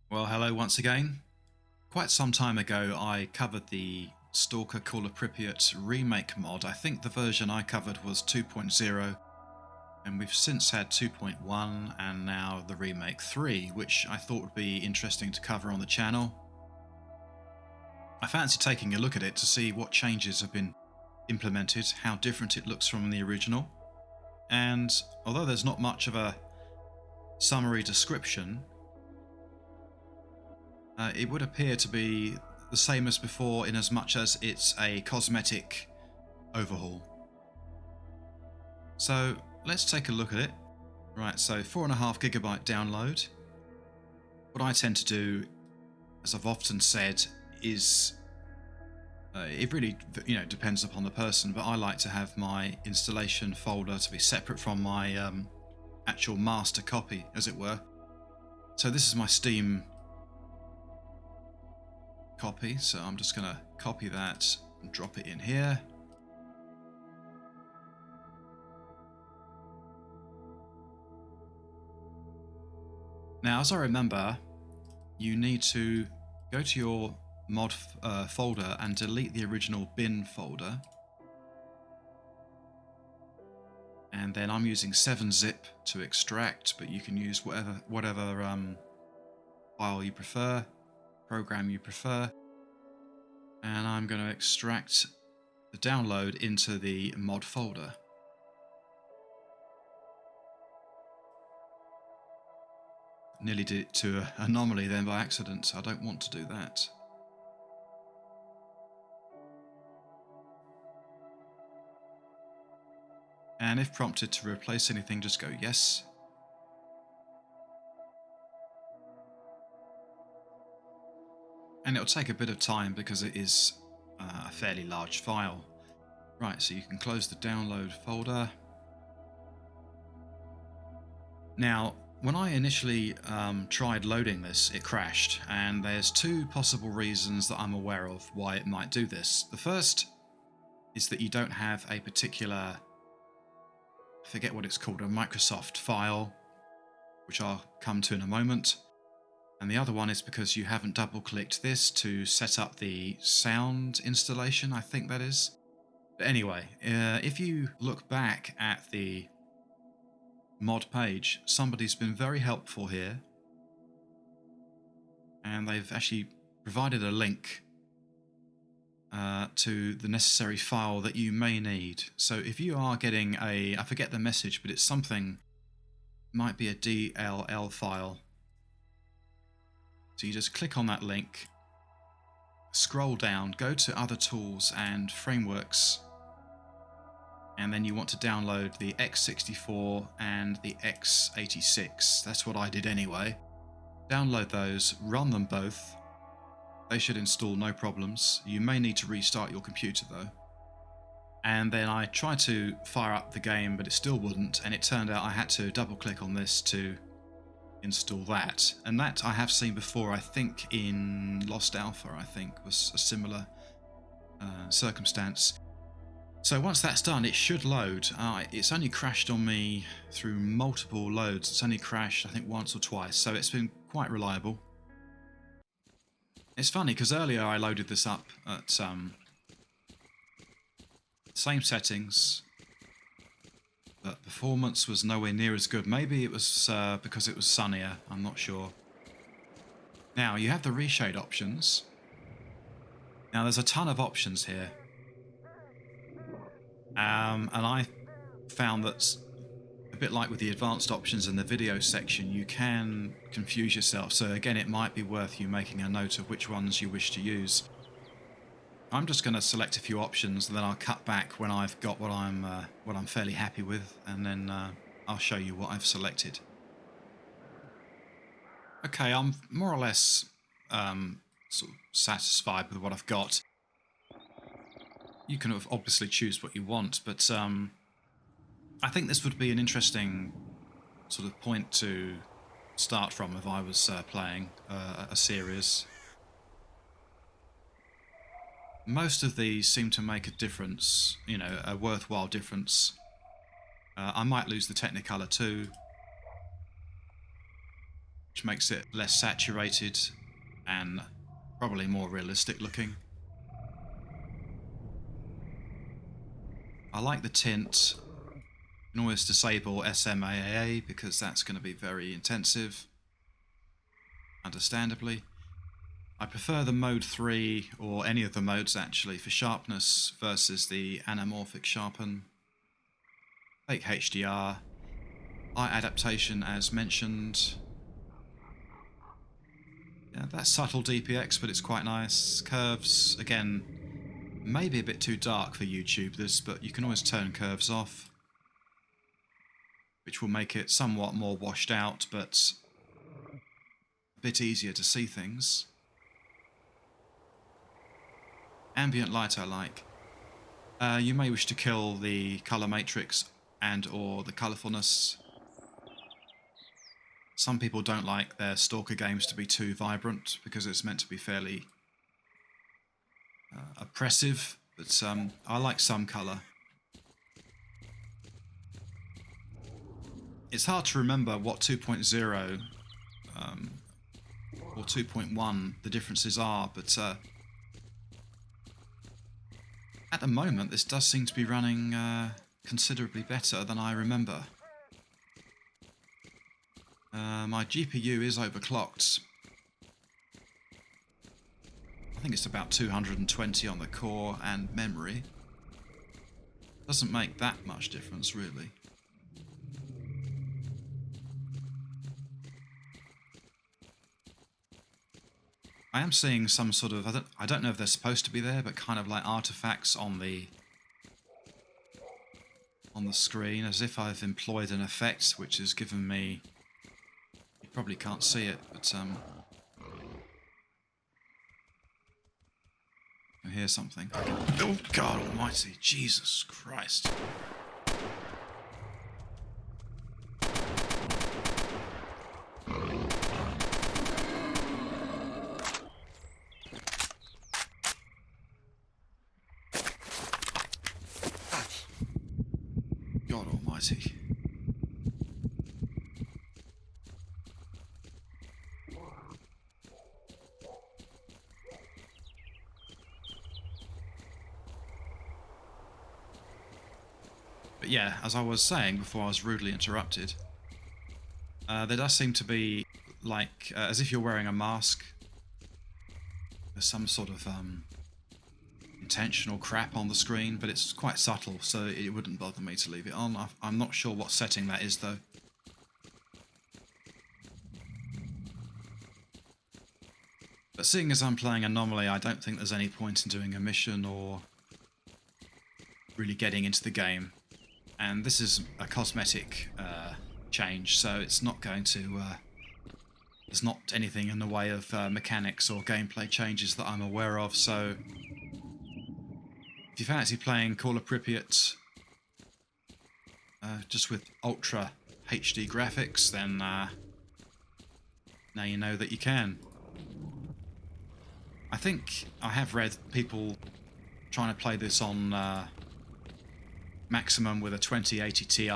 Well, hello once again. Quite some time ago I covered the Stalker Call of Pripyat remake mod. I think the version I covered was 2.0, and we've since had 2.1 and now the remake 3, which I thought would be interesting to cover on the channel. I fancy taking a look at it to see what changes have been implemented, how different it looks from the original, and although there's not much of a summary description, it would appear to be the same as before in as much as it's a cosmetic overhaul. So let's take a look at it. Right, so 4.5 GB download. What I tend to do, as I've often said, is it really depends upon the person, but I like to have my installation folder to be separate from my actual master copy, as it were. So this is my Steam copy, so I'm just going to copy that and drop it in here. Now, as I remember, you need to go to your mod folder and delete the original bin folder. And then I'm using 7-zip to extract, but you can use whatever file you prefer, program you prefer. And I'm going to extract the download into the mod folder. Nearly did it to an anomaly then by accident, so I don't want to do that. And if prompted to replace anything, just go yes. And it'll take a bit of time because it is a fairly large file. Right, so you can close the download folder. Now, when I initially tried loading this, it crashed, and there's two possible reasons that I'm aware of why it might do this. The first is that you don't have a particular, I forget what it's called, a Microsoft file, which I'll come to in a moment. And the other one is because you haven't double-clicked this to set up the sound installation, I think that is. But anyway, if you look back at the mod page, somebody's been very helpful here. And they've actually provided a link to the necessary file that you may need. So if you are getting I forget the message, but it's something, might be a DLL file. So you just click on that link, scroll down, go to Other Tools and Frameworks, and then you want to download the x64 and the x86. That's what I did anyway. Download those, run them both. They should install no problems. You may need to restart your computer though. And then I tried to fire up the game, but it still wouldn't, and it turned out I had to double click on this to install that. And that I have seen before, I think in Lost Alpha, I think, was a similar circumstance. So once that's done, it should load. It's only crashed on me through multiple loads. It's only crashed, I think, once or twice, so it's been quite reliable. It's funny, because earlier I loaded this up at same settings, but performance was nowhere near as good. Maybe it was because it was sunnier, I'm not sure. Now, you have the reshade options. Now, there's a ton of options here. And I found that, a bit like with the advanced options in the video section, you can confuse yourself. So again, it might be worth you making a note of which ones you wish to use. I'm just going to select a few options, and then I'll cut back when I've got what I'm fairly happy with, and then I'll show you what I've selected. Okay, I'm more or less sort of satisfied with what I've got. You can obviously choose what you want, but I think this would be an interesting sort of point to start from if I was playing a series. most of these seem to make a difference, you know, a worthwhile difference. I might lose the Technicolor too, which makes it less saturated and probably more realistic looking. I like the tint. You can always disable SMAA because that's going to be very intensive, understandably. I prefer the mode 3, or any of the modes actually, for sharpness versus the anamorphic sharpen. Take HDR. Eye adaptation as mentioned. Yeah, that's subtle DPX, but it's quite nice. Curves, again, maybe a bit too dark for YouTube, but you can always turn curves off, which will make it somewhat more washed out, but a bit easier to see things. Ambient light I like. You may wish to kill the color matrix and or the colorfulness. Some people don't like their Stalker games to be too vibrant because it's meant to be fairly oppressive, but I like some color. It's hard to remember what 2.0 or 2.1 the differences are, but at the moment this does seem to be running considerably better than I remember. My GPU is overclocked. I think it's about 220 on the core and memory. Doesn't make that much difference, really. I am seeing some sort of, I don't know if they're supposed to be there, but kind of like artifacts on the screen, as if I've employed an effect which has given me, you probably can't see it, but I hear something. Oh God almighty, Jesus Christ. God almighty. But yeah, as I was saying before I was rudely interrupted, there does seem to be, like, as if you're wearing a mask. There's some sort of intentional crap on the screen, but it's quite subtle, so it wouldn't bother me to leave it on. I'm not sure what setting that is, though. But seeing as I'm playing Anomaly, I don't think there's any point in doing a mission or really getting into the game. And this is a cosmetic change, so it's not going to... there's not anything in the way of mechanics or gameplay changes that I'm aware of, so... If you fancy playing Call of Pripyat just with ultra HD graphics, then now you know that you can. I think I have read people trying to play this on maximum with a 2080 Ti.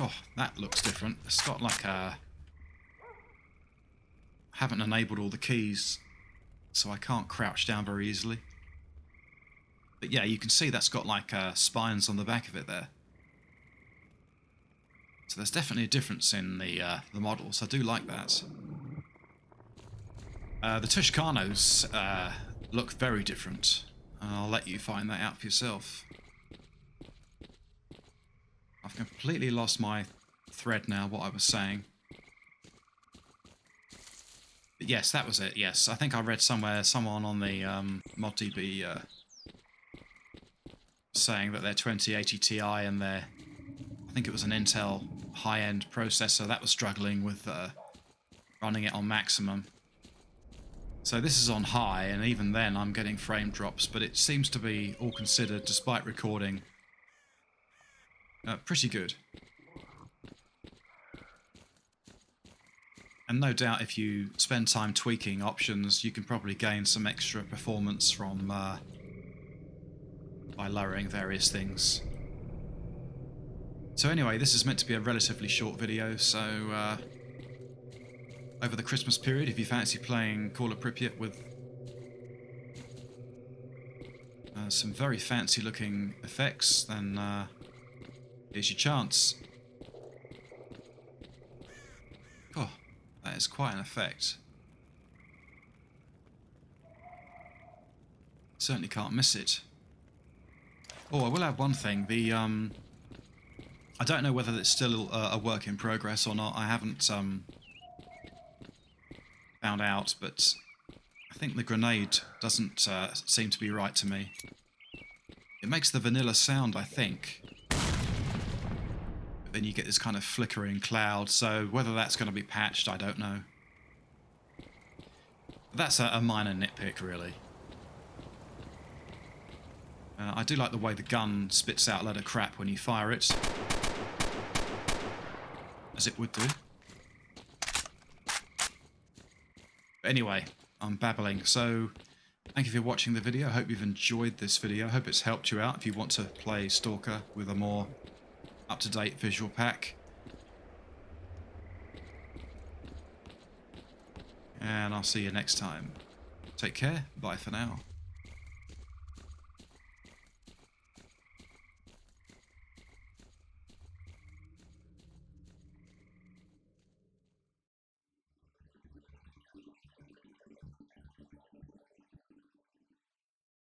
Oh, that looks different. It's got like a... I haven't enabled all the keys, so I can't crouch down very easily. But yeah, you can see that's got like spines on the back of it there. So there's definitely a difference in the models. I do like that. The Tushkanos look very different. I'll let you find that out for yourself. I've completely lost my thread now, what I was saying. But yes, that was it, yes. I think I read somewhere, someone on the ModDB saying that their 2080 Ti and their, I think it was an Intel high-end processor, that was struggling with running it on maximum. So this is on high, and even then I'm getting frame drops, but it seems to be, all considered, despite recording, pretty good. And no doubt if you spend time tweaking options, you can probably gain some extra performance from by lowering various things. So anyway, this is meant to be a relatively short video, so over the Christmas period, if you fancy playing Call of Pripyat with some very fancy looking effects, then here's your chance. Oh, that is quite an effect. Certainly can't miss it. Oh, I will add one thing. The I don't know whether it's still a work in progress or not. I haven't found out, but I think the grenade doesn't seem to be right to me. It makes the vanilla sound, I think. But then you get this kind of flickering cloud, so whether that's going to be patched, I don't know. But that's a minor nitpick, really. I do like the way the gun spits out a load of crap when you fire it. As it would do. But anyway, I'm babbling, so thank you for watching the video. I hope you've enjoyed this video. I hope it's helped you out if you want to play Stalker with a more up-to-date visual pack. And I'll see you next time. Take care. Bye for now.